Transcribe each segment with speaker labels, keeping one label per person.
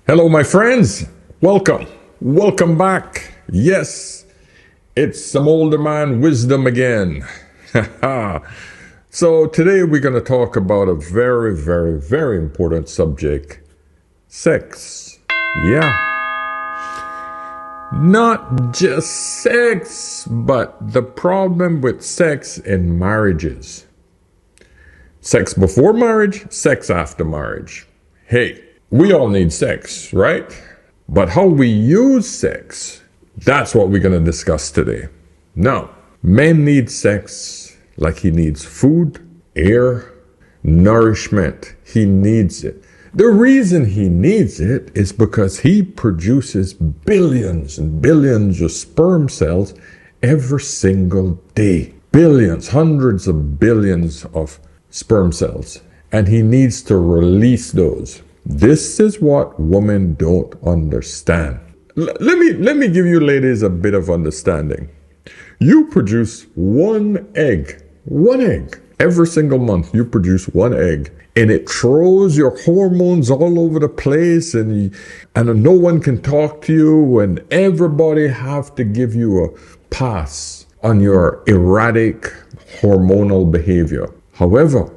Speaker 1: Hello, my friends. Welcome. Welcome back. Yes, it's some older man wisdom again. So today we're going to talk about a very, very, very important subject. Sex. Yeah. Not just sex, but the problem with sex in marriages. Sex before marriage, sex after marriage. Hey, we all need sex, right? But how we use sex, that's what we're going to discuss today. Now, men need sex like he needs food, air, nourishment. He needs it. The reason he needs it is because he produces billions and billions of sperm cells every single day. Billions, hundreds of billions of sperm cells. And he needs to release those. This is what women don't understand. Let me give you ladies a bit of understanding. You produce one egg. Every single month you produce one egg. And it throws your hormones all over the place and no one can talk to you and everybody have to give you a pass on your erratic hormonal behavior. However,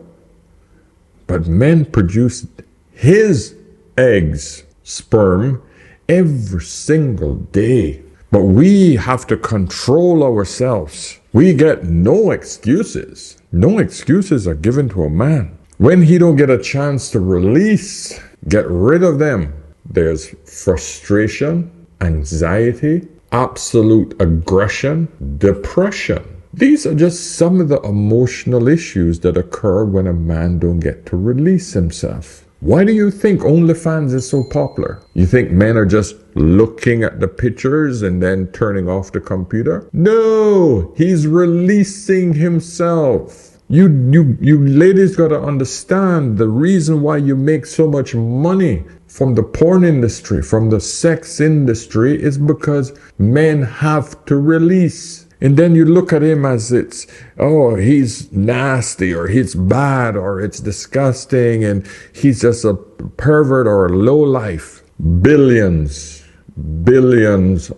Speaker 1: but men produce his eggs, sperm, every single day. But we have to control ourselves. We get no excuses. No excuses are given to a man. When he don't get a chance to release, get rid of them, there's frustration, anxiety, absolute aggression, depression. These are just some of the emotional issues that occur when a man don't get to release himself. Why do you think OnlyFans is so popular? You think men are just looking at the pictures and then turning off the computer? No, he's releasing himself. You ladies got to understand the reason why you make so much money from the porn industry, from the sex industry, is because men have to release. And then you look at him as he's nasty or he's bad or it's disgusting and he's just a pervert or a lowlife. Billions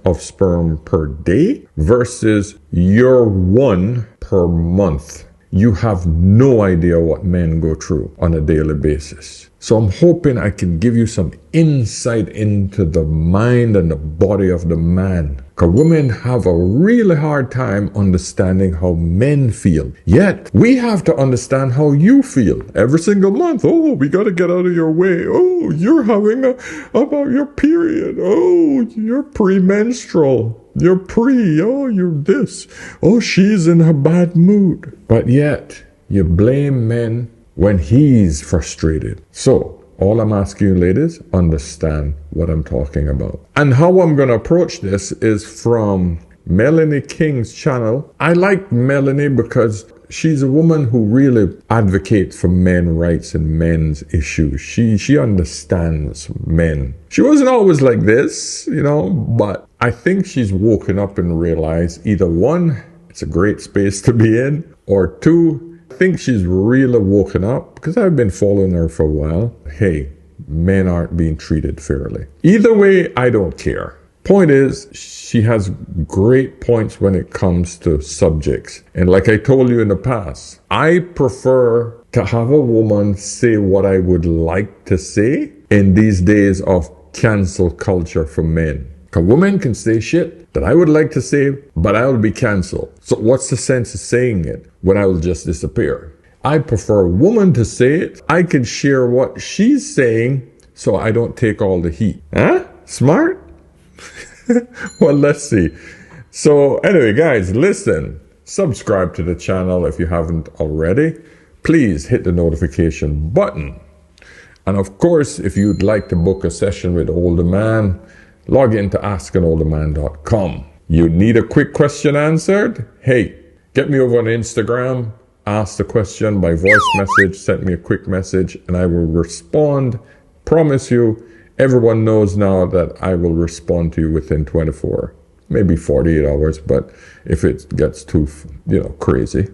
Speaker 1: of sperm per day versus your one per month. You have no idea what men go through on a daily basis. So I'm hoping I can give you some insight into the mind and the body of the man. Because women have a really hard time understanding how men feel. Yet, we have to understand how you feel. Every single month, oh, we got to get out of your way. Oh, you're having about your period. Oh, you're premenstrual. You're you're this. Oh, she's in a bad mood. But yet, you blame men when he's frustrated. So, all I'm asking you ladies, understand what I'm talking about. And how I'm going to approach this is from Melanie King's channel. I like Melanie because she's a woman who really advocates for men's rights and men's issues. She understands men. She wasn't always like this, but I think she's woken up and realized either one, it's a great space to be in, or two, I think she's really woken up because I've been following her for a while. Hey, men aren't being treated fairly. Either way, I don't care. Point is, she has great points when it comes to subjects. And like I told you in the past, I prefer to have a woman say what I would like to say in these days of cancel culture for men. A woman can say shit that I would like to say, but I will be canceled. So what's the sense of saying it when I will just disappear? I prefer a woman to say it. I can share what she's saying so I don't take all the heat. Huh? Smart? Well, let's see. So anyway, guys, listen. Subscribe to the channel if you haven't already. Please hit the notification button. And of course, if you'd like to book a session with Older Man, log into askanolderman.com. You need a quick question answered? Hey, get me over on Instagram, ask the question by voice message, send me a quick message, and I will respond. Promise you, everyone knows now that I will respond to you within 24, maybe 48 hours, but if it gets too, crazy.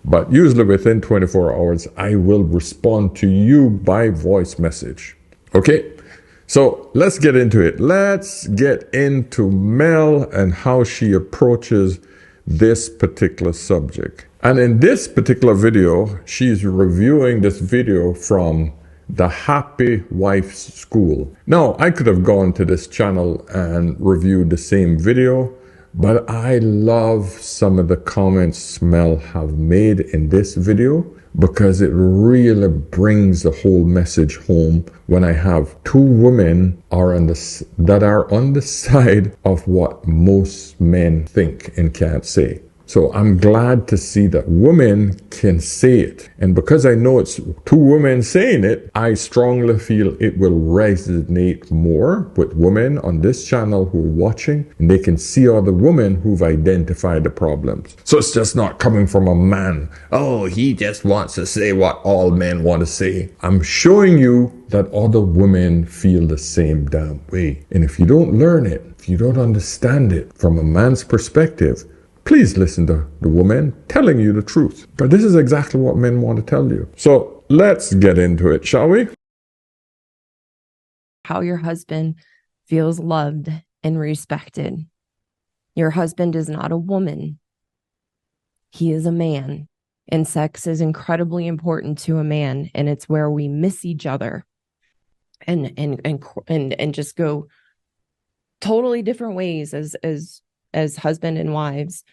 Speaker 1: But usually within 24 hours, I will respond to you by voice message. Okay? So let's get into it. Let's get into Mel and how she approaches this particular subject. And in this particular video, she's reviewing this video from the Happy Wife's School. Now, I could have gone to this channel and reviewed the same video, but I love some of the comments Mel have made in this video because it really brings the whole message home when I have two women that are on the side of what most men think and can't say. So I'm glad to see that women can say it. And because I know it's two women saying it, I strongly feel it will resonate more with women on this channel who are watching, and they can see other women who've identified the problems. So it's just not coming from a man. Oh, he just wants to say what all men want to say. I'm showing you that other women feel the same damn way. And if you don't learn it, if you don't understand it from a man's perspective, please listen to the woman telling you the truth. But this is exactly what men want to tell you. So let's get into it, shall we?
Speaker 2: How your husband feels loved and respected. Your husband is not a woman. He is a man. And sex is incredibly important to a man. And it's where we miss each other and just go totally different ways as husband and wives.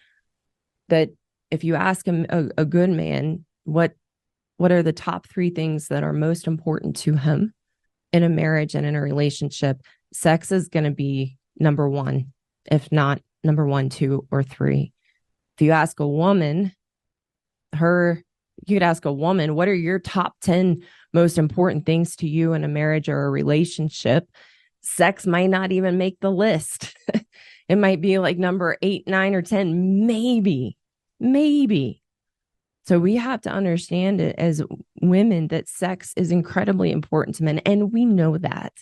Speaker 2: That if you ask him, a good man, what are the top 3 things that are most important to him in a marriage and in a relationship, sex is going to be number 1, if not number 1, 2, or 3. If you ask a woman, you could ask a woman, what are your top 10 most important things to you in a marriage or a relationship? Sex might not even make the list. It might be like number 8, 9, or 10, maybe. So we have to understand it as women that sex is incredibly important to men, and we know that.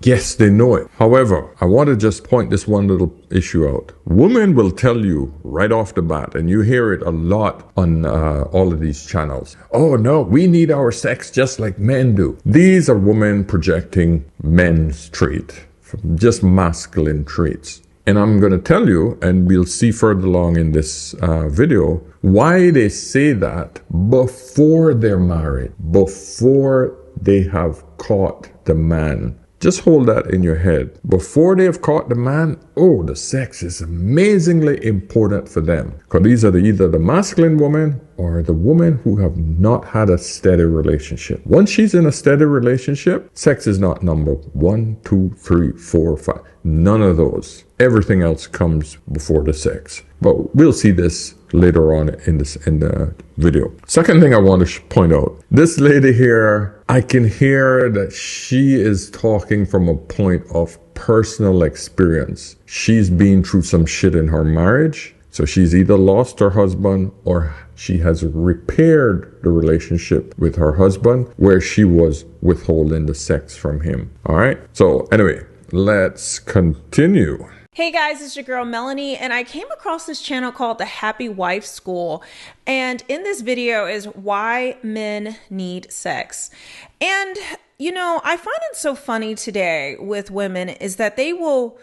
Speaker 1: Yes, they know it. However, I want to just point this one little issue out. Women will tell you right off the bat, and you hear it a lot on all of these channels. Oh no, we need our sex just like men do. These are women projecting men's trait, just masculine traits. And I'm going to tell you, and we'll see further along in this video, why they say that before they're married, before they have caught the man. Just hold that in your head. Before they have caught the man, oh, the sex is amazingly important for them. Because these are either the masculine woman or the woman who have not had a steady relationship. Once she's in a steady relationship, sex is not number 1, 2, 3, 4, 5. None of those. Everything else comes before the sex. But we'll see this later on in the video. Second thing I want to point out, this lady here, I can hear that she is talking from a point of personal experience. She's been through some shit in her marriage. So she's either lost her husband or she has repaired the relationship with her husband where she was withholding the sex from him. All right. So anyway, let's continue.
Speaker 3: Hey guys, it's your girl Melanie, and I came across this channel called the Happy Wife School. And in this video is why men need sex. And, you know, I find it so funny today with women is that they will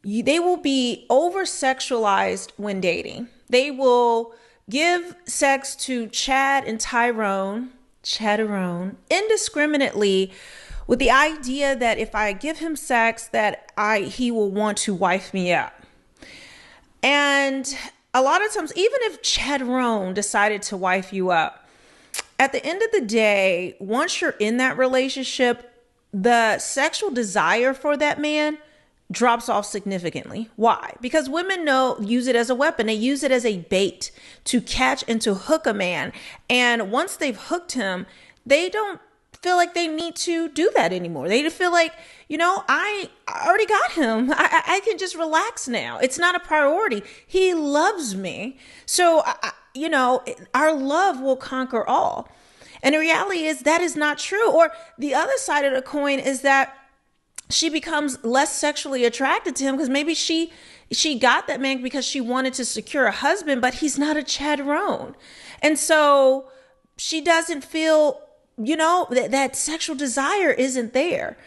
Speaker 3: be over-sexualized when dating. They will give sex to Chad and Tyrone indiscriminately, with the idea that if I give him sex, that he will want to wife me up. And a lot of times, even if Chadrone decided to wife you up, at the end of the day, once you're in that relationship, the sexual desire for that man drops off significantly. Why? Because women use it as a weapon. They use it as a bait to catch and to hook a man. And once they've hooked him, they don't feel like they need to do that anymore. They feel like, you know, I already got him. I can just relax now. It's not a priority. He loves me. So, you know, our love will conquer all. And the reality is that is not true. Or the other side of the coin is that she becomes less sexually attracted to him because maybe she got that man because she wanted to secure a husband, but he's not a Chadrone. And so she doesn't feel, you know, that sexual desire isn't there.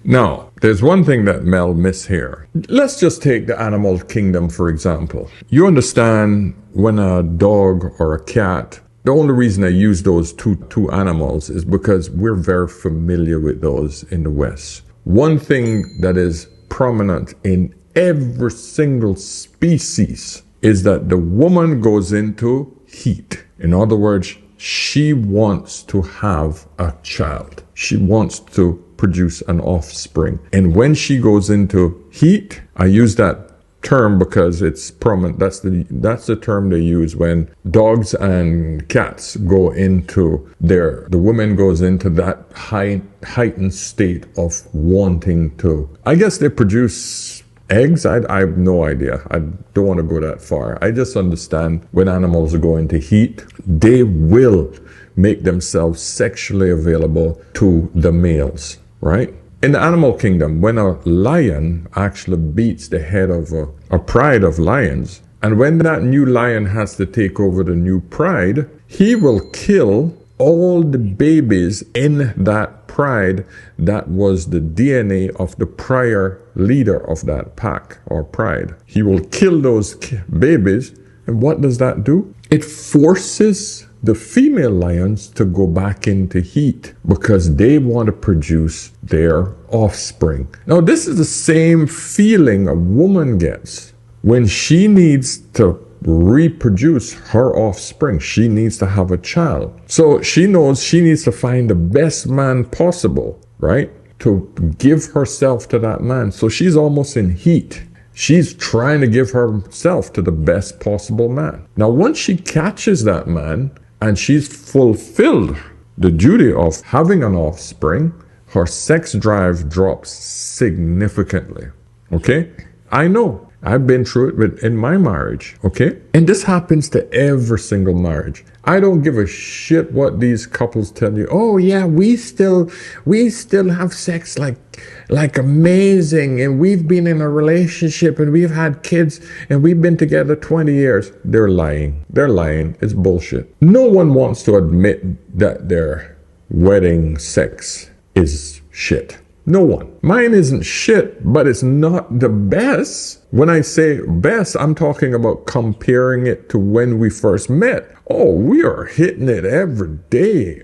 Speaker 1: Now, there's one thing that Mel missed here. Let's just take the animal kingdom, for example. You understand when a dog or a cat, the only reason I use those two animals is because we're very familiar with those in the West. One thing that is prominent in every single species is that the woman goes into heat. In other words, she wants to have a child. She wants to produce an offspring. And when she goes into heat, I use that term because it's prominent. That's the term they use when dogs and cats go into the woman goes into that heightened state of wanting to. I guess they produce eggs. I have no idea. I don't want to go that far. I just understand when animals go into heat, they will make themselves sexually available to the males, right? In the animal kingdom, when a lion actually beats the head of a pride of lions, and when that new lion has to take over the new pride, he will kill all the babies in that pride that was the DNA of the prior leader of that pack or pride. He will kill those babies, and what does that do? It forces the female lions to go back into heat because they want to produce their offspring. Now, this is the same feeling a woman gets when she needs to reproduce her offspring. She needs to have a child. So she knows she needs to find the best man possible, right? To give herself to that man. So she's almost in heat. She's trying to give herself to the best possible man. Now, once she catches that man, and she's fulfilled the duty of having an offspring, her sex drive drops significantly. Okay? I know. I've been through it in my marriage. Okay? And this happens to every single marriage. I don't give a shit what these couples tell you. Oh yeah, we still have sex like amazing, and we've been in a relationship and we've had kids and we've been together 20 years. They're lying. They're lying. It's bullshit. No one wants to admit that their wedding sex is shit. No one. Mine isn't shit, but it's not the best. When I say best, I'm talking about comparing it to when we first met. Oh, we are hitting it every day,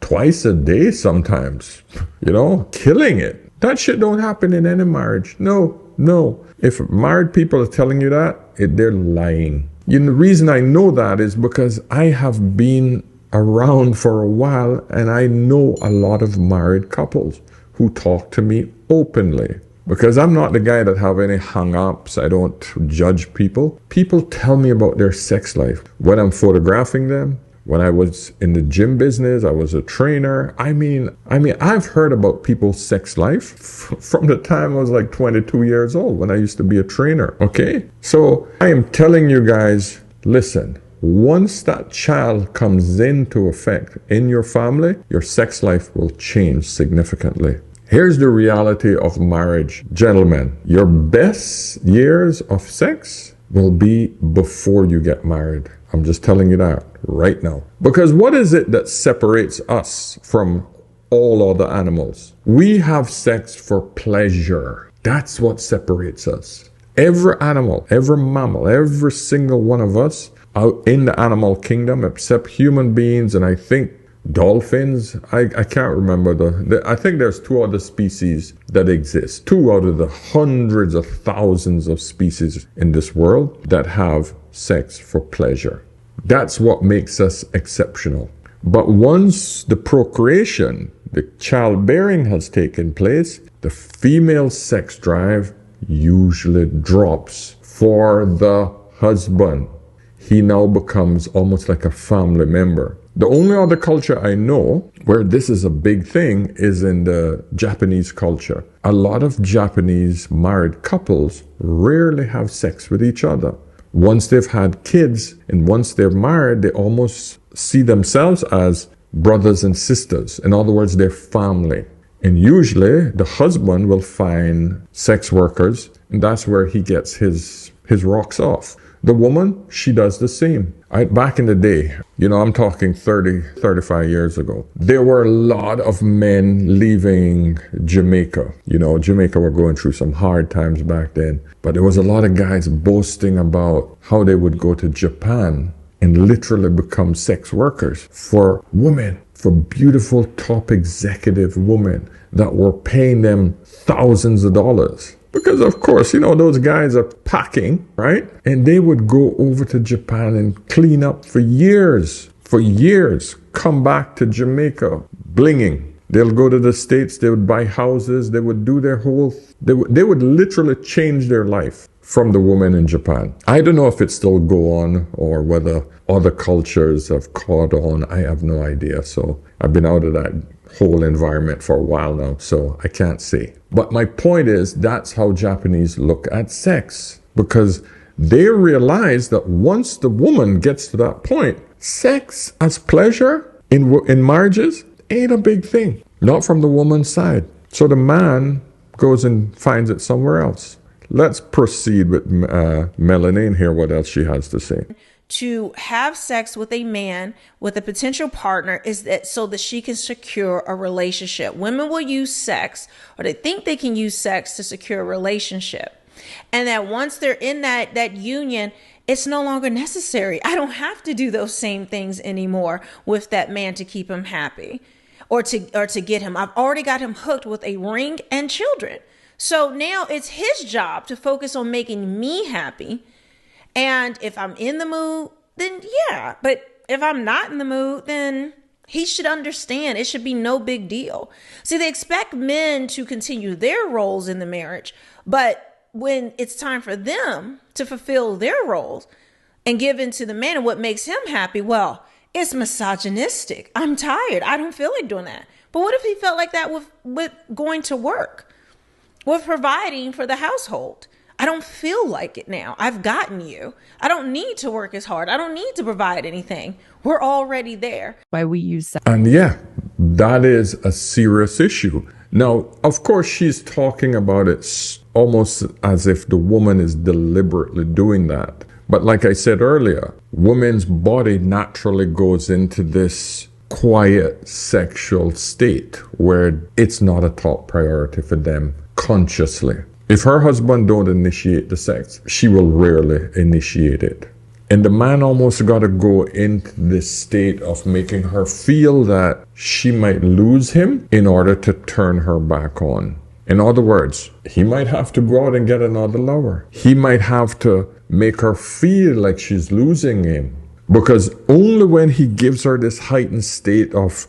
Speaker 1: twice a day sometimes, killing it. That shit don't happen in any marriage. No. If married people are telling you that, they're lying. The reason I know that is because I have been around for a while and I know a lot of married couples who talk to me openly. Because I'm not the guy that have any hang-ups. I don't judge people. People tell me about their sex life. When I'm photographing them, when I was in the gym business, I was a trainer. I mean, I've heard about people's sex life from the time I was like 22 years old when I used to be a trainer, okay? So I am telling you guys, listen, once that child comes into effect in your family, your sex life will change significantly. Here's the reality of marriage. Gentlemen, your best years of sex will be before you get married. I'm just telling you that right now. Because what is it that separates us from all other animals? We have sex for pleasure. That's what separates us. Every animal, every mammal, every single one of us out in the animal kingdom, except human beings, and I think dolphins, I can't remember I think there's 2 other species that exist. 2 out of the hundreds of thousands of species in this world that have sex for pleasure. That's what makes us exceptional. But once the procreation, the childbearing has taken place, the female sex drive usually drops for the husband. He now becomes almost like a family member. The only other culture I know where this is a big thing is in the Japanese culture. A lot of Japanese married couples rarely have sex with each other. Once they've had kids and once they're married, they almost see themselves as brothers and sisters. In other words, they're family. And usually the husband will find sex workers, and that's where he gets his rocks off. The woman, she does the same. Back in the day, I'm talking 30, 35 years ago, there were a lot of men leaving Jamaica. Jamaica were going through some hard times back then, but there was a lot of guys boasting about how they would go to Japan and literally become sex workers for women, for beautiful top executive women that were paying them thousands of dollars. Because of course, those guys are packing, right? And they would go over to Japan and clean up for years, come back to Jamaica, blinging. They'll go to the States, they would buy houses, they would do their they would literally change their life from the woman in Japan. I don't know if it still go on or whether other cultures have caught on. I have no idea. So I've been out of that whole environment for a while now, so I can't say. But my point is, that's how Japanese look at sex, because they realize that once the woman gets to that point, sex as pleasure in marriages ain't a big thing, not from the woman's side. So the man goes and finds it somewhere else. Let's proceed with Melanie and hear what else she has to say.
Speaker 3: To have sex with a man, with a potential partner, is that so that she can secure a relationship. Women will use sex, or they think they can use sex to secure a relationship. And that once they're in that union, it's no longer necessary. I don't have to do those same things anymore with that man to keep him happy or to get him. I've already got him hooked with a ring and children. So now it's his job to focus on making me happy. And if I'm in the mood, then yeah. But if I'm not in the mood, then he should understand. It should be no big deal. See, they expect men to continue their roles in the marriage, but when it's time for them to fulfill their roles and give in to the man and what makes him happy, well, it's misogynistic. I'm tired. I don't feel like doing that. But what if he felt like that with going to work, with providing for the household? I don't feel like it now. I've gotten you. I don't need to work as hard. I don't need to provide anything. We're already there.
Speaker 2: Why we use sex.
Speaker 1: And yeah, that is a serious issue. Now, of course, she's talking about it almost as if the woman is deliberately doing that. But like I said earlier, women's body naturally goes into this quiet sexual state where it's not a top priority for them consciously. If her husband don't initiate the sex, she will rarely initiate it. And the man almost got to go into this state of making her feel that she might lose him in order to turn her back on. In other words, he might have to go out and get another lover. He might have to make her feel like she's losing him. Because only when he gives her this heightened state of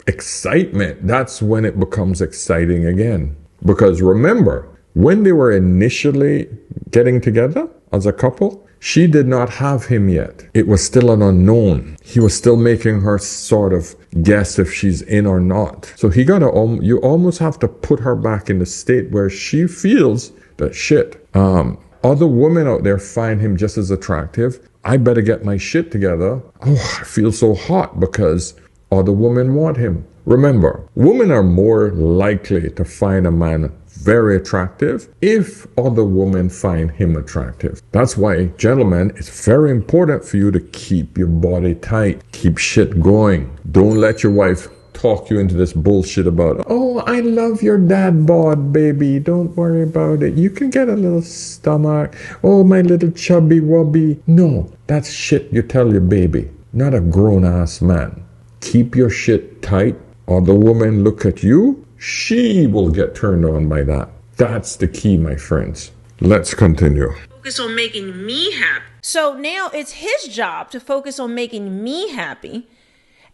Speaker 1: excitement, that's when it becomes exciting again. Because remember, when they were initially getting together as a couple, she did not have him yet. It was still an unknown. He was still making her sort of guess if she's in or not. So you almost have to put her back in the state where she feels that shit. Other women out there find him just as attractive. I better get my shit together. Oh, I feel so hot because other women want him. Remember, women are more likely to find a man very attractive if other women find him attractive. That's why, gentlemen, it's very important for you to keep your body tight, keep shit going. Don't let your wife talk you into this bullshit about, oh, I love your dad bod, baby. Don't worry about it. You can get a little stomach. Oh, my little chubby wubby. No, that's shit you tell your baby, not a grown-ass man. Keep your shit tight. Other women look at you, she will get turned on by that. That's the key, my friends. Let's continue.
Speaker 3: Focus on making me happy. So now it's his job to focus on making me happy.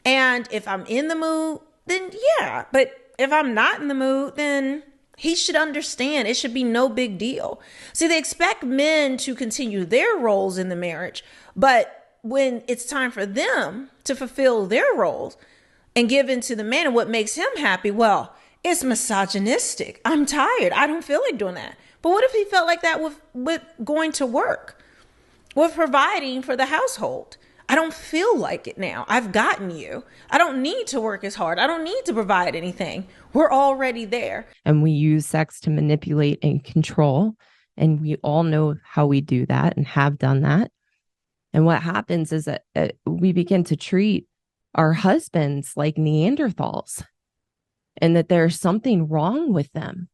Speaker 3: And if I'm in the mood, then yeah. But if I'm not in the mood, then he should understand. It should be no big deal. See, they expect men to continue their roles in the marriage, but when it's time for them to fulfill their roles and give in to the man and what makes him happy, well, it's misogynistic. I'm tired. I don't feel like doing that. But what if he felt like that with going to work, with providing for the household? I don't feel like it now. I've gotten you. I don't need to work as hard. I don't need to provide anything. We're already there.
Speaker 2: And we use sex to manipulate and control And we all know how we do that and have done that. And what happens is that we begin to treat our husbands like Neanderthals, and that there's something wrong with them,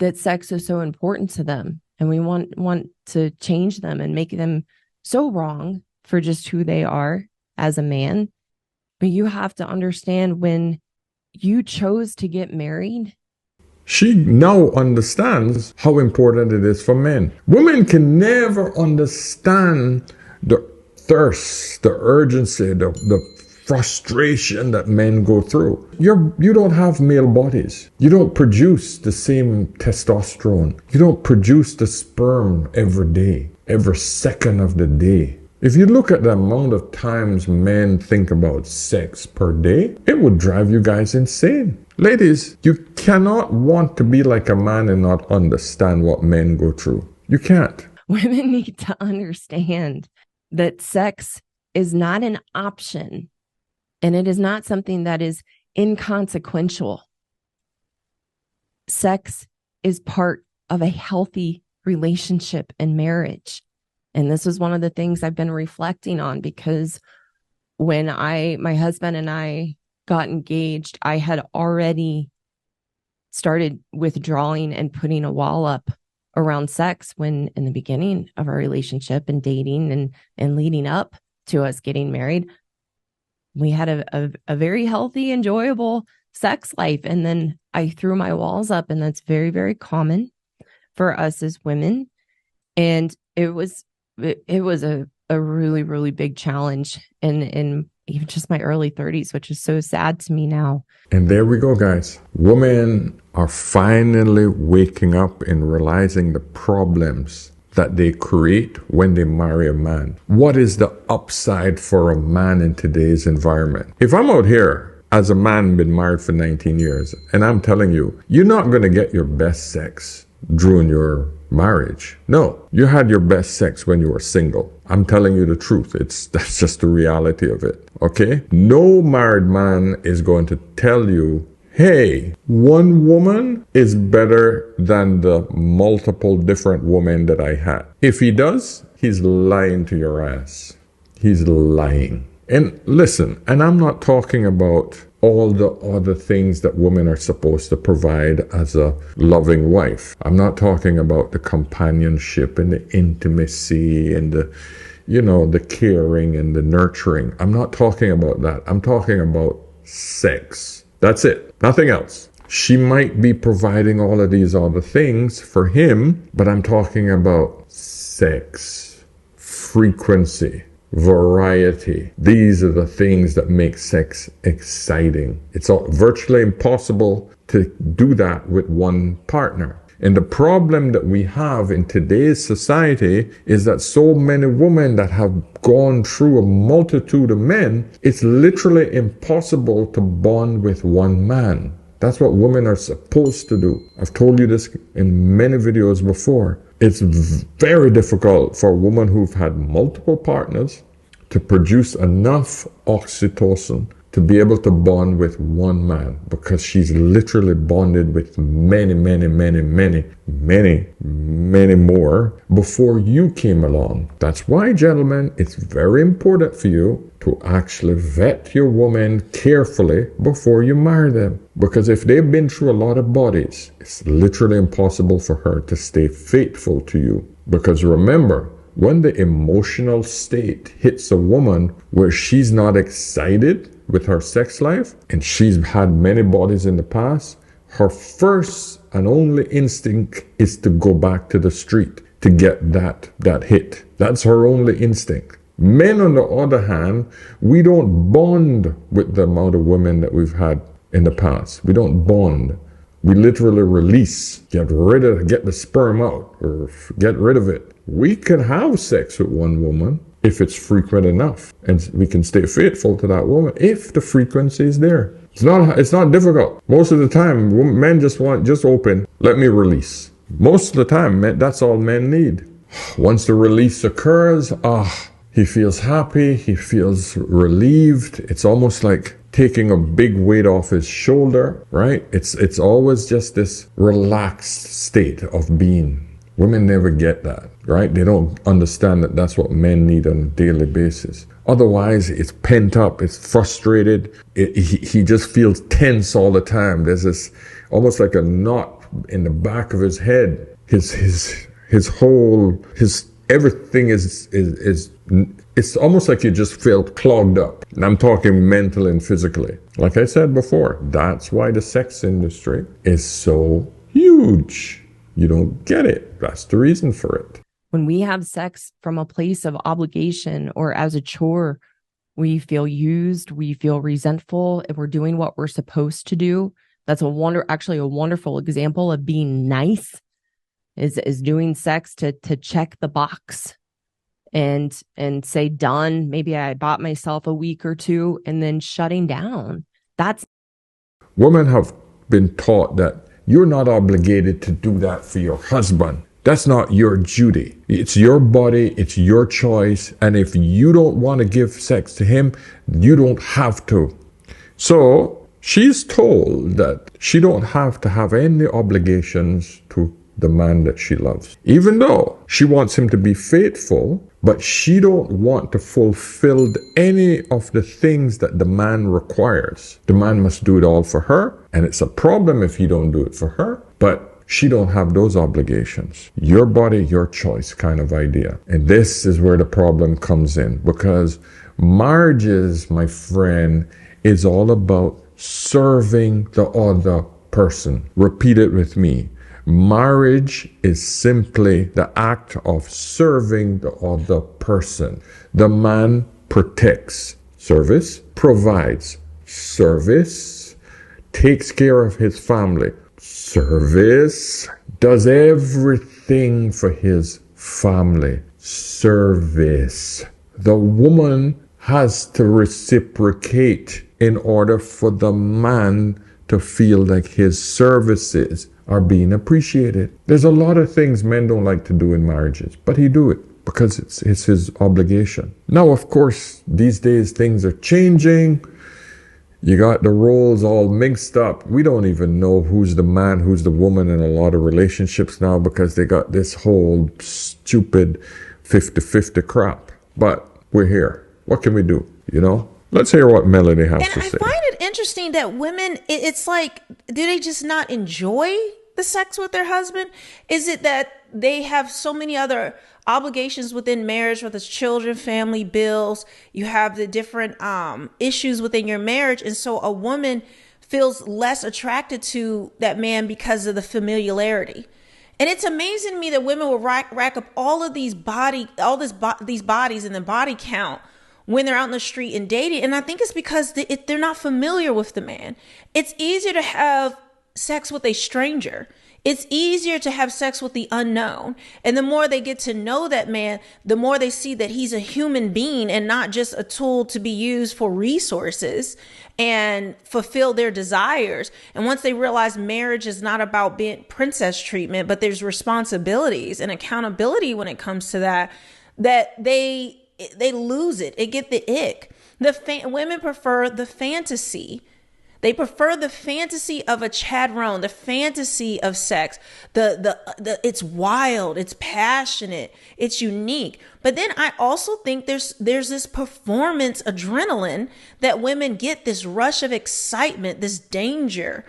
Speaker 2: that sex is so important to them. And we want to change them and make them so wrong for just who they are as a man. But you have to understand, when you chose to get married,
Speaker 1: she now understands how important it is for men. Women can never understand the thirst, the urgency, the frustration that men go through. You don't have male bodies. You don't produce the same testosterone. You don't produce the sperm every day, every second of the day. If you look at the amount of times men think about sex per day, it would drive you guys insane. Ladies, you cannot want to be like a man and not understand what men go through. You can't.
Speaker 2: Women need to understand that sex is not an option, and it is not something that is inconsequential. Sex is part of a healthy relationship and marriage. And this is one of the things I've been reflecting on, because when my husband and I got engaged, I had already started withdrawing and putting a wall up around sex when in the beginning of our relationship and dating and leading up to us getting married, we had a very healthy, enjoyable sex life. And then I threw my walls up, and that's very, very common for us as women. And it was a really, really big challenge in even just my early 30s, which is so sad to me now.
Speaker 1: And there we go, guys. Women are finally waking up and realizing the problems that they create when they marry a man. What is the upside for a man in today's environment? If I'm out here as a man, been married for 19 years, and I'm telling you, you're not going to get your best sex during your marriage. No, you had your best sex when you were single. I'm telling you the truth. That's just the reality of it. Okay? No married man is going to tell you, hey, one woman is better than the multiple different women that I had. If he does, he's lying to your ass. He's lying. And listen, and I'm not talking about all the other things that women are supposed to provide as a loving wife. I'm not talking about the companionship and the intimacy and the caring and the nurturing. I'm not talking about that. I'm talking about sex. That's it. Nothing else. She might be providing all of these other things for him, but I'm talking about sex, frequency, variety. These are the things that make sex exciting. It's virtually impossible to do that with one partner. And the problem that we have in today's society is that so many women that have gone through a multitude of men, it's literally impossible to bond with one man. That's what women are supposed to do. I've told you this in many videos before. It's very difficult for a woman who've had multiple partners to produce enough oxytocin to be able to bond with one man, because she's literally bonded with many more before you came along. That's why, gentlemen, it's very important for you to actually vet your woman carefully before you marry them. Because if they've been through a lot of bodies, it's literally impossible for her to stay faithful to you. Because remember, when the emotional state hits a woman where she's not excited with her sex life and she's had many bodies in the past, her first and only instinct is to go back to the street to get that hit. That's her only instinct. Men, on the other hand, we don't bond with the amount of women that we've had in the past. We don't bond. We literally release, get the sperm out, or get rid of it. We can have sex with one woman if it's frequent enough, and we can stay faithful to that woman if the frequency is there. It's not difficult. Most of the time, men just open, let me release. Most of the time, that's all men need. Once the release occurs, he feels happy, he feels relieved. It's almost like taking a big weight off his shoulder, right? It's always just this relaxed state of being. Women never get that, right? They don't understand that that's what men need on a daily basis. Otherwise, it's pent up, it's frustrated. He just feels tense all the time. There's this almost like a knot in the back of his head. His whole, everything is it's almost like you just feel clogged up. And I'm talking mentally and physically. Like I said before, that's why the sex industry is so huge. You don't get it. That's the reason for it.
Speaker 2: When we have sex from a place of obligation or as a chore, we feel used, we feel resentful if we're doing what we're supposed to do. That's actually a wonderful example of being nice is doing sex to check the box and say done. Maybe I bought myself a week or two and then shutting down. That's
Speaker 1: women have been taught that you're not obligated to do that for your husband. That's not your duty. It's your body, it's your choice, and if you don't want to give sex to him, you don't have to. So she's told that she don't have to have any obligations to the man that she loves, even though she wants him to be faithful, but she don't want to fulfill any of the things that the man requires. The man must do it all for her, and it's a problem if he don't do it for her, but she don't have those obligations. Your body, your choice kind of idea. And this is where the problem comes in, because marriages, my friend, is all about serving the other person. Repeat it with me. Marriage is simply the act of serving the other person. The man protects, service, provides, service, takes care of his family, service, does everything for his family, service. The woman has to reciprocate in order for the man to feel like his services are being appreciated. There's a lot of things men don't like to do in marriages, but he do it because it's his obligation. Now, of course, these days things are changing. You got the roles all mixed up. We don't even know who's the man, who's the woman in a lot of relationships now because they got this whole stupid 50-50 crap. But we're here. What can we do? You know? Let's hear what Melody has to say.
Speaker 3: And I find it interesting that women, it's like, do they just not enjoy the sex with their husband? Is it that they have so many other obligations within marriage, whether it's children, family, bills, you have the different issues within your marriage, and so a woman feels less attracted to that man because of the familiarity? And it's amazing to me that women will rack up all of these bodies and the body count when they're out in the street and dating. And I think it's because they're not familiar with the man. It's easier to have sex with a stranger. It's easier to have sex with the unknown. And the more they get to know that man, the more they see that he's a human being and not just a tool to be used for resources and fulfill their desires. And once they realize marriage is not about being princess treatment, but there's responsibilities and accountability when it comes to that they lose it. They get the ick. Women prefer the fantasy. They prefer the fantasy of a Chad Roan, the fantasy of sex. It's wild, it's passionate, it's unique. But then I also think there's this performance adrenaline that women get, this rush of excitement, this danger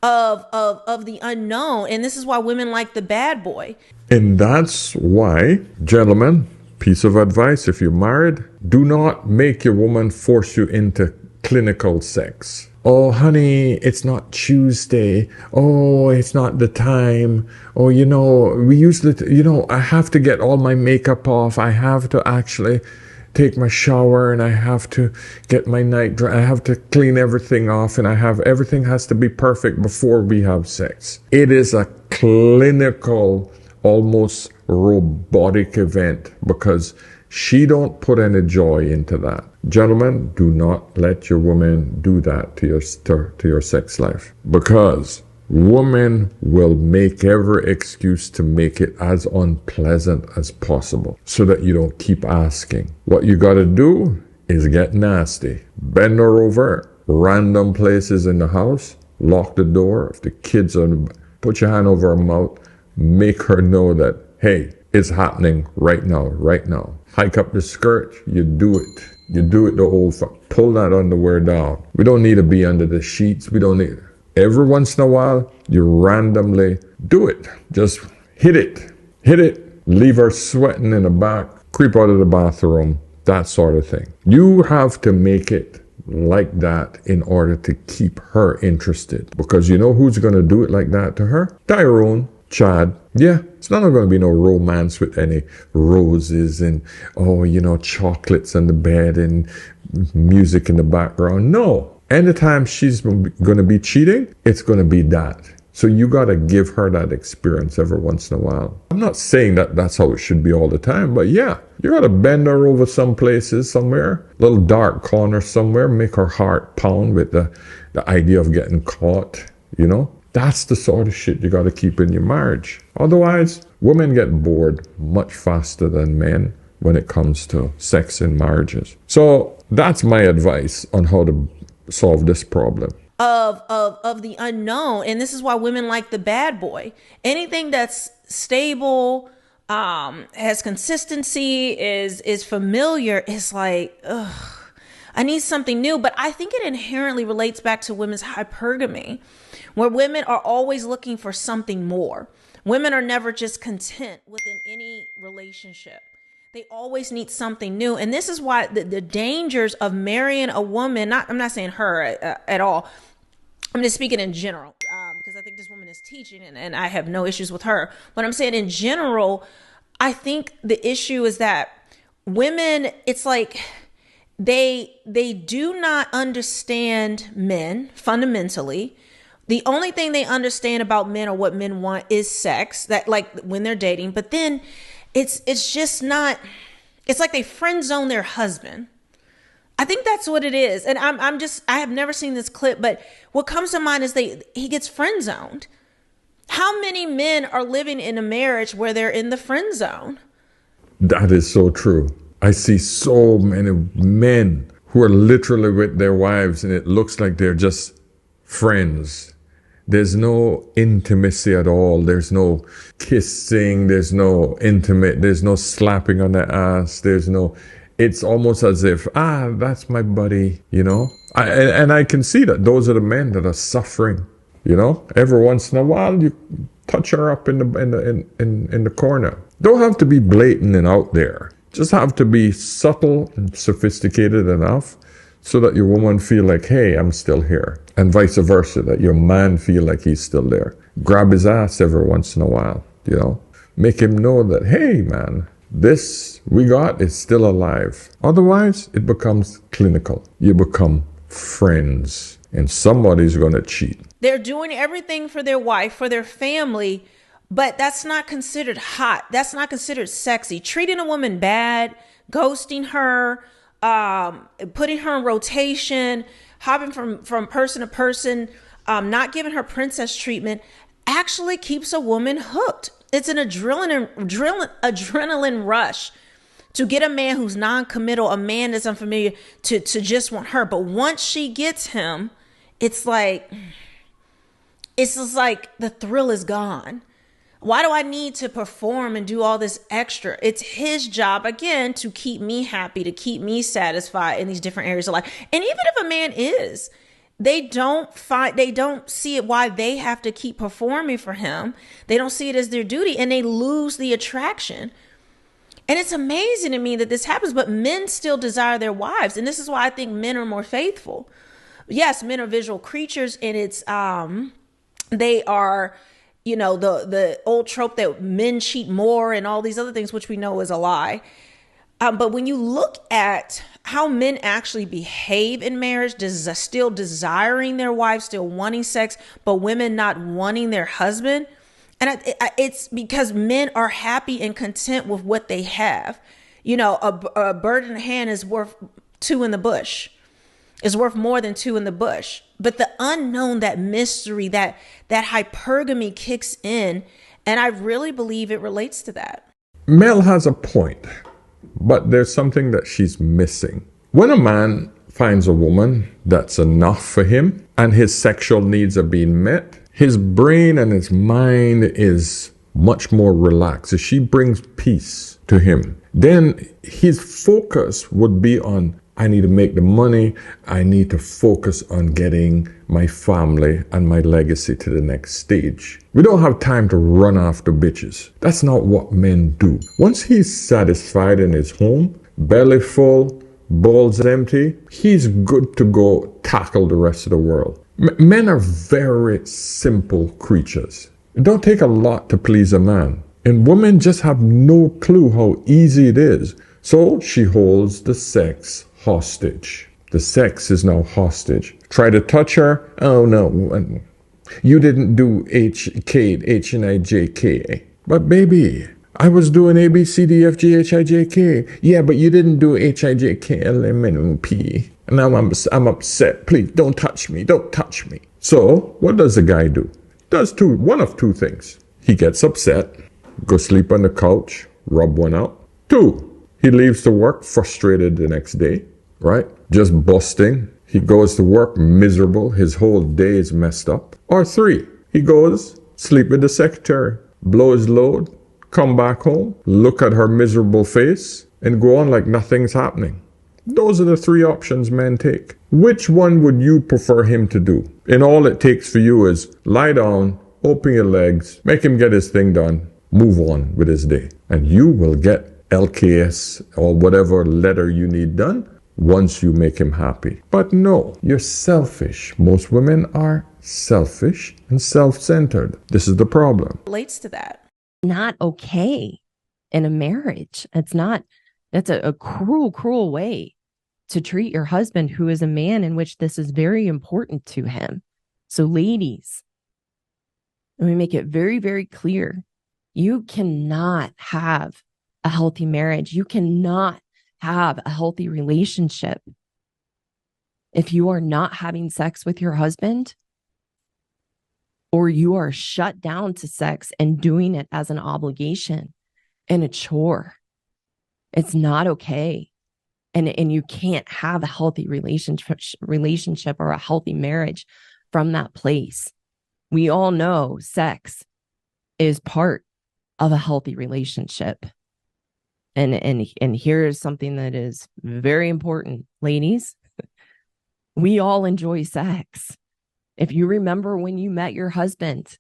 Speaker 3: of the unknown. And this is why women like the bad boy.
Speaker 1: And that's why, gentlemen, piece of advice, if you're married, do not make your woman force you into clinical sex. Oh, honey, it's not Tuesday. Oh, it's not the time. Oh, we usually, I have to get all my makeup off. I have to actually take my shower and I have to get my night dress. I have to clean everything off and everything has to be perfect before we have sex. It is a clinical, almost robotic event because she don't put any joy into that. Gentlemen, do not let your woman do that to your sex life, because women will make every excuse to make it as unpleasant as possible so that you don't keep asking. What you got to do is get nasty. Bend her over, random places in the house, lock the door. If the kids are, put your hand over her mouth, Make her know that, hey, it's happening right now, right now. Hike up the skirt, you do it. You do it the old pull that underwear down. We don't need to be under the sheets. We don't need, every once in a while, you randomly do it. Just hit it. Hit it. Leave her sweating in the back. Creep out of the bathroom. That sort of thing. You have to make it like that in order to keep her interested. Because you know who's going to do it like that to her? Tyrone, Chad. Yeah, it's not going to be no romance with any roses and, oh, you know, chocolates on the bed and music in the background. No. Anytime she's going to be cheating, it's going to be that. So you got to give her that experience every once in a while. I'm not saying that that's how it should be all the time, but yeah, you got to bend her over some places somewhere, little dark corner somewhere, make her heart pound with the idea of getting caught, you know? That's the sort of shit you got to keep in your marriage. Otherwise, women get bored much faster than men when it comes to sex in marriages. So that's my advice on how to solve this problem.
Speaker 3: Of the unknown. And this is why women like the bad boy. Anything that's stable, has consistency, is familiar, is like, ugh, I need something new. But I think it inherently relates back to women's hypergamy, where women are always looking for something more. Women are never just content within any relationship. They always need something new. And this is why the dangers of marrying a woman, I'm not saying her at all. I'm just speaking in general, because I think this woman is teaching and I have no issues with her. But I'm saying in general, I think the issue is that women, it's like they do not understand men fundamentally. The only thing they understand about men or what men want is sex, that like when they're dating. But then it's just not, it's like they friend zone their husband. I think that's what it is. And I have never seen this clip, but what comes to mind is he gets friend zoned. How many men are living in a marriage where they're in the friend zone?
Speaker 1: That is so true. I see so many men who are literally with their wives and it looks like they're just friends. There's no intimacy at all. There's no kissing. There's no intimate. There's no slapping on the ass. It's almost as if, that's my buddy, you know? And I can see that those are the men that are suffering, you know? Every once in a while, you touch her up in the corner. Don't have to be blatant and out there. Just have to be subtle and sophisticated enough so that your woman feel like, hey, I'm still here. And vice versa, that your man feel like he's still there. Grab his ass every once in a while, you know? Make him know that, hey, man, this we got is still alive. Otherwise, it becomes clinical. You become friends, and somebody's going to cheat.
Speaker 3: They're doing everything for their wife, for their family, but that's not considered hot. That's not considered sexy. Treating a woman bad, ghosting her, putting her in rotation, hopping from person to person, not giving her princess treatment, actually keeps a woman hooked. It's an adrenaline rush to get a man who's non-committal, a man that's unfamiliar, to just want her. But once she gets him, it's just like the thrill is gone. Why do I need to perform and do all this extra? It's his job, again, to keep me happy, to keep me satisfied in these different areas of life. And even if a man is, they don't see it why they have to keep performing for him. They don't see it as their duty, and they lose the attraction. And it's amazing to me that this happens, but men still desire their wives. And this is why I think men are more faithful. Yes, men are visual creatures, and they are, you know, the old trope that men cheat more and all these other things, which we know is a lie. But when you look at how men actually behave in marriage, still desiring their wives, still wanting sex, but women not wanting their husband. And it's because men are happy and content with what they have. You know, a bird in the hand is worth two in the bush. Is worth more than two in the bush. But the unknown, that mystery, that hypergamy kicks in. And I really believe it relates to that.
Speaker 1: Mel has a point, but there's something that she's missing. When a man finds a woman that's enough for him and his sexual needs are being met, his brain and his mind is much more relaxed, if she brings peace to him, then his focus would be on, I need to make the money. I need to focus on getting my family and my legacy to the next stage. We don't have time to run after bitches. That's not what men do. Once he's satisfied in his home, belly full, balls empty, he's good to go tackle the rest of the world. Men are very simple creatures. It don't take a lot to please a man. And women just have no clue how easy it is. So she holds the sex hostage. The sex is now hostage. Try to touch her. Oh no, you didn't do H-N-I-J-K. But baby, I was doing A, B, C, D, F, G, H, I, J, K. Yeah, but you didn't do H, I, J, K, L, M, N, O, P. And now I'm upset. Please don't touch me. Don't touch me. So what does the guy do? Does one of two things. He gets upset, go sleep on the couch, rub one out. 2, he leaves to work frustrated the next day, right? Just busting. He goes to work miserable. His whole day is messed up. Or 3, he goes, sleep with the secretary, blow his load, come back home, look at her miserable face, and go on like nothing's happening. Those are the 3 options men take. Which one would you prefer him to do? And all it takes for you is lie down, open your legs, make him get his thing done, move on with his day. And you will get LKS or whatever letter you need done once you make him happy. But no, you're selfish. Most women are selfish and self-centered. This is the problem.
Speaker 3: Relates to that.
Speaker 2: Not okay in a marriage. That's a cruel way to treat your husband, who is a man in which this is very important to him. So ladies, let me make it very, very clear. You cannot have a healthy marriage. You cannot have a healthy relationship if you are not having sex with your husband, or you are shut down to sex and doing it as an obligation and a chore. It's not okay. And you can't have a healthy relationship or a healthy marriage from that place. We all know sex is part of a healthy relationship. And here's something that is very important, ladies. We all enjoy sex. If you remember when you met your husband,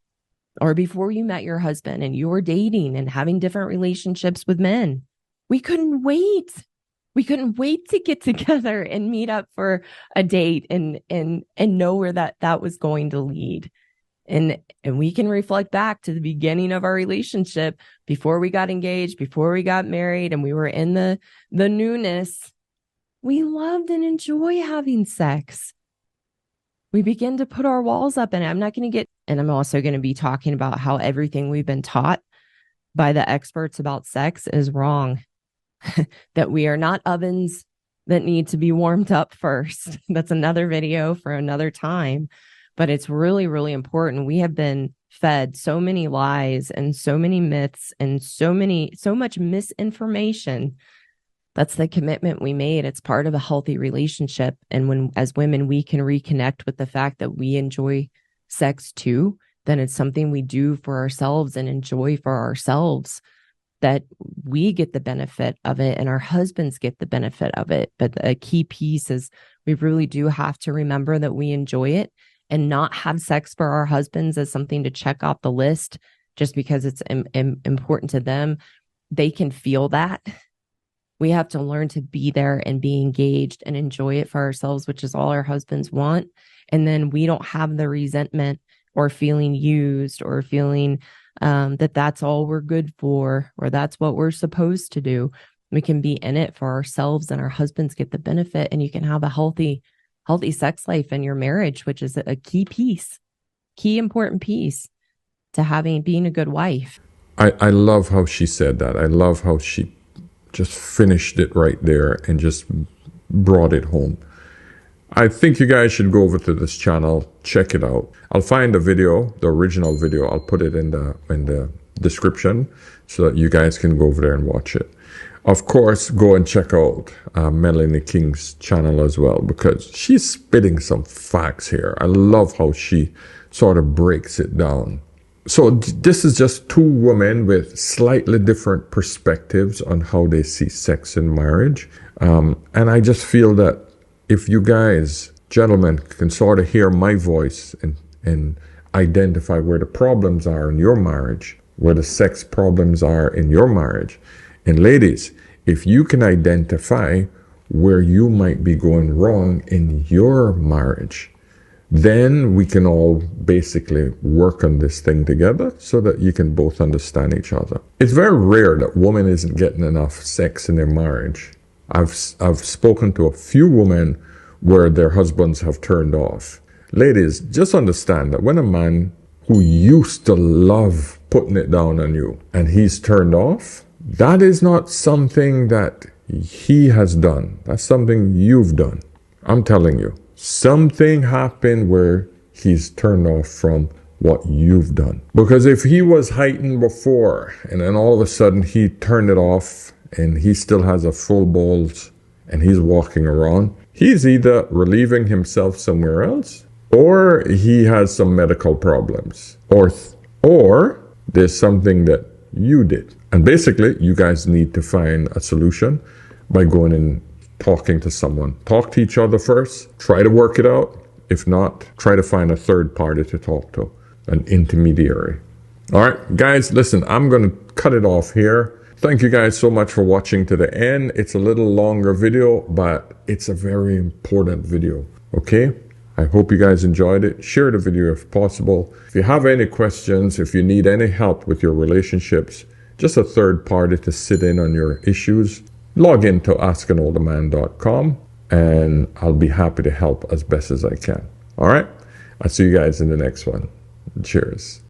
Speaker 2: or before you met your husband and you were dating and having different relationships with men, we couldn't wait. We couldn't wait to get together and meet up for a date and know where that was going to lead. And we can reflect back to the beginning of our relationship, before we got engaged, before we got married, and we were in the newness. We loved and enjoy having sex. We begin to put our walls up, and I'm also going to be talking about how everything we've been taught by the experts about sex is wrong. That we are not ovens that need to be warmed up first. That's another video for another time. But it's really, really important. We have been fed so many lies and so many myths and so much misinformation. That's the commitment we made. It's part of a healthy relationship. And when, as women, we can reconnect with the fact that we enjoy sex too, then it's something we do for ourselves and enjoy for ourselves, that we get the benefit of it and our husbands get the benefit of it. But a key piece is we really do have to remember that we enjoy it, and not have sex for our husbands as something to check off the list just because it's important to them. They can feel that. We have to learn to be there and be engaged and enjoy it for ourselves, which is all our husbands want. And then we don't have the resentment or feeling used or feeling that that's all we're good for, or that's what we're supposed to do. We can be in it for ourselves, and our husbands get the benefit, and you can have a healthy sex life in your marriage, which is a key important piece to being a good wife.
Speaker 1: I love how she said that. I love how she just finished it right there and just brought it home. I think you guys should go over to this channel, check it out. I'll find the video, the original video. I'll put it in the description so that you guys can go over there and watch it. Of course, go and check out Melanie King's channel as well, because she's spitting some facts here. I love how she sort of breaks it down. So this is just two women with slightly different perspectives on how they see sex in marriage. And I just feel that if you guys, gentlemen, can sort of hear my voice and identify where the problems are in your marriage, where the sex problems are in your marriage. And ladies, if you can identify where you might be going wrong in your marriage, then we can all basically work on this thing together so that you can both understand each other. It's very rare that women isn't getting enough sex in their marriage. I've spoken to a few women where their husbands have turned off. Ladies, just understand that when a man who used to love putting it down on you and he's turned off, that is not something that he has done. That's something you've done. I'm telling you. Something happened where he's turned off from what you've done. Because if he was heightened before and then all of a sudden he turned it off and he still has a full balls and he's walking around, he's either relieving himself somewhere else or he has some medical problems or there's something that you did. And basically you guys need to find a solution by going and talking to someone. Talk to each other first. Try to work it out. If not, try to find a third party to talk to, an intermediary. All right, guys, listen, I'm going to cut it off here. Thank you guys so much for watching to the end. It's a little longer video, but it's a very important video. Okay? I hope you guys enjoyed it. Share the video if possible. If you have any questions, if you need any help with your relationships, just a third party to sit in on your issues, log into askanolderman.com and I'll be happy to help as best as I can. All right? I'll see you guys in the next one. Cheers.